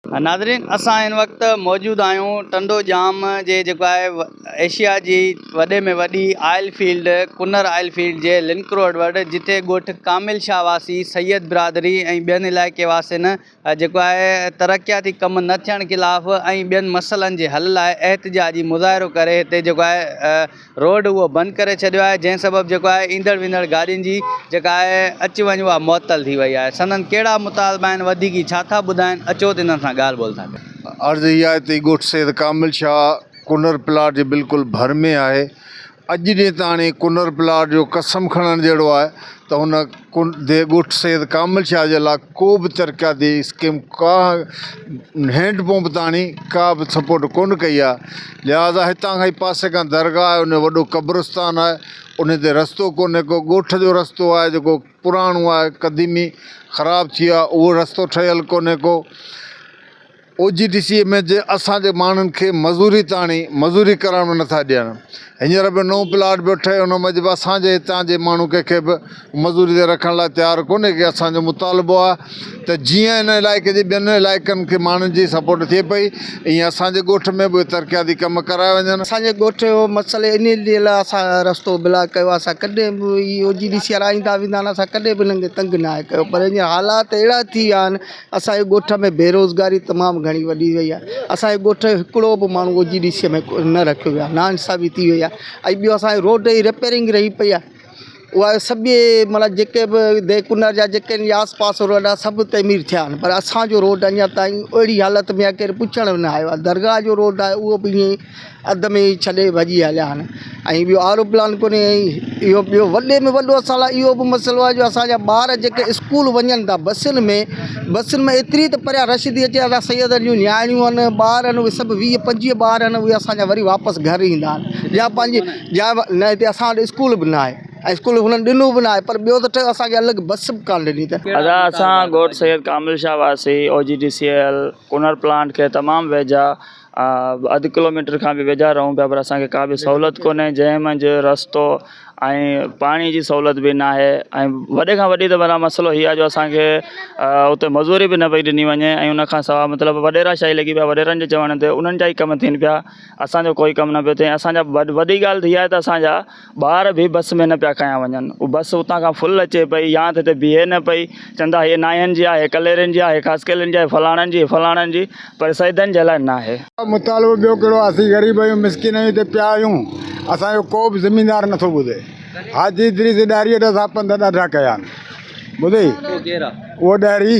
नाज़रीन असां हिन वक़्तु मौजूदु आहियूं टंडो जाम जे जेको आहे एशिया जी वॾे में वॾी oil field Kunnar oil field जे लिंक रोड वटि, जिते ॻोठ कामिल शाह वासी सैयद बिरादरी ऐं ॿियनि इलाइक़े वासियुनि जेको आहे तरक़ियाती कम न थियण ख़िलाफ़ु ऐं ॿियनि मसइलनि जे हल लाइ एहतिजाजी मुज़ाहिरो करे हिते जेको आहे रोड उहो बंदि करे छॾियो आहे, जंहिं सबबु जेको आहे ईंदड़ वेंदड़ गाॾियुनि जी जेका आहे अचु वञु उहा मुअतल थी वई आहे। संदन कहिड़ा मुतालबा आहिनि, वधीक छा था ॿुधाइनि, अचो त इन्हनि सां ॻाल्हि ॿोल था कयूं। अर्ज़ु इहा आहे त ॻोठ सैयद कामिल शाह कुनर प्लाट जे बिल्कुलु भर में आहे। अॼु ॾींहुं ताणी कुनर प्लाट जो कसम खणण जहिड़ो आहे त हुन ॻोठ सैयद कामिल शाह जे लाइ को बि तरक़ियाती स्कीम का हैंडपंप ताणी का बि सपोर्ट कोन कई आहे। लिहाज़ा हितां खां ई पासे खां दरगाह आहे, उन वॾो क़ब्रस्तान आहे, उन ते रस्तो कोन्हे को। ॻोठ जो रस्तो आहे जेको पुराणो आहे, क़दीमी ख़राबु थी वियो आहे, उहो रस्तो ठहियलु कोन्हे को। OGDC में जे असांजे माण्हुनि खे मज़ूरी करण में नथा ॾियनि। हींअर बि नओं प्लाट बि ठहे, उन मूजिबि असांजे हितां जे माण्हू कंहिंखे बि मज़ूरी ते रखण लाइ तयारु कोन्हे की असांजो मुतालबो आहे त जीअं हिन इलाइक़े जे ॿियनि इलाइक़नि खे माण्हुनि जी सपोर्ट थिए पई, ईअं असांजे ॻोठ में बि तरक़ियाती कम कराए वञनि। असांजे ॻोठ जो मसइलो इन जे लाइ असां रस्तो ब्लॉक कयो आहे। असां कॾहिं बि OGDC वारा ईंदा वेंदा आहिनि, असां कॾहिं बि हिननि खे तंग न आहे कयो, पर हींअर हालात अहिड़ा थी विया आहिनि। असांजे ॻोठ में बेरोज़गारी तमामु घणी वधी वई आहे। असांजे ॻोठ हिकिड़ो बि माण्हू OGDC में न रखियो वियो आहे, नाइंसाफ़ी थी वई आहे। ऐं ॿियो असांजे रोड जी रिपेयरिंग रही पई आहे, उहा सभु मतिलबु जेके बि देकुनर जा जेके आस पास रोड आहे सभु तमीर थिया आहिनि, पर असांजो रोड अञा ताईं अहिड़ी हालत में आहे केरु पुछण न आयो आहे। दरगाह जो रोड आहे उहो बि ईअं अध में ई छॾे भॼी हलिया आहिनि। ऐं ॿियो आरो प्लान कोन्हे। इहो ॿियो वॾे में वॾो असां लाइ इहो बि मसइलो आहे जो असांजा ॿार जेके स्कूल वञनि था बसियुनि में एतिरी त परियां रश थी अचे। असां सैयदनि जूं नियाणियूं आहिनि, ॿार आहिनि, उहे सभु 20-25 ॿार आहिनि, उहे असांजा वरी वापसि घर ईंदा आहिनि। या पंहिंजे या न हिते असां वटि स्कूल बि न आहे ऐं स्कूल हुननि ॾिनो बि न आहे, पर ॿियो त असांखे अलॻि बस बि कान ॾिनी अथनि। असां ॻोठ सैयद कामिल शाह वासी OGDCL कुनर प्लांट खे तमामु वेझा अधु किलोमीटर खां बि वेझा रहूं पिया, पर असांखे का बि सहूलियत कोन्हे, जंहिं मंझि रस्तो ऐं पाणी जी सहूलियत बि न आहे। ऐं वॾे खां वॾी त माना मसइलो हीअ आहे जो असांखे उते मज़ूरी बि न पई ॾिनी वञे, ऐं उनखां सवाइ मतिलबु वॾेरा शाही लॻी पिया, वॾेरनि जे चवण ते उन्हनि जा ई कम थियनि पिया, असांजो कोई कमु न पियो थिए। असांजा वॾी ॻाल्हि थी आहे त असांजा ॿार बि बस में न पिया खयां वञनि। उहा बस उतां खां फुल अचे पई, या त हिते बीहे न पई, चवंदा हीअ नायनि जी आहे, कलेरनि जी आहे, ख़ासकेलनि जी आहे, फलाणनि जी, पर सैदनि जे लाइ न आहे। मुतालबो ॿियो कहिड़ो, असीं ग़रीब आहियूं, मिसकिन आहियूं, हिते पिया आहियूं, असांजो को बि ज़मीनदार नथो ॿुधे। हाजी इदरीस ॾारीअ ते असां पंध ॾाढा कया आहिनि, ॿुधे उहो ॾारी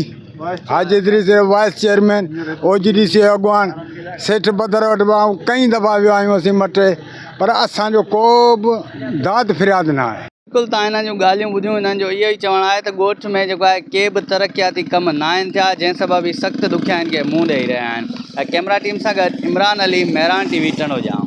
हाजी इदरीस वाइस चेयरमैन, OGDC अॻवान सेठ बदर वटि बि कई दफ़ा विया आहियूं असीं मटे, पर असांजो को बि दाद फ़रियाद न आहे। बिल्कुलु तव्हां हिननि जूं ॻाल्हियूं ॿुधियूं, हिननि जो इहो ई चवणु आहे त ॻोठ में जेको आहे के बि तरक़ियाती कम न आहिनि थिया, जंहिं सबबु ई सख़्तु ॾुखिया हिन खे मुंहुं ॾेई रहिया आहिनि। कैमरा टीम सां गॾु इमरान अली, मेहरान TV, टंडो जाम।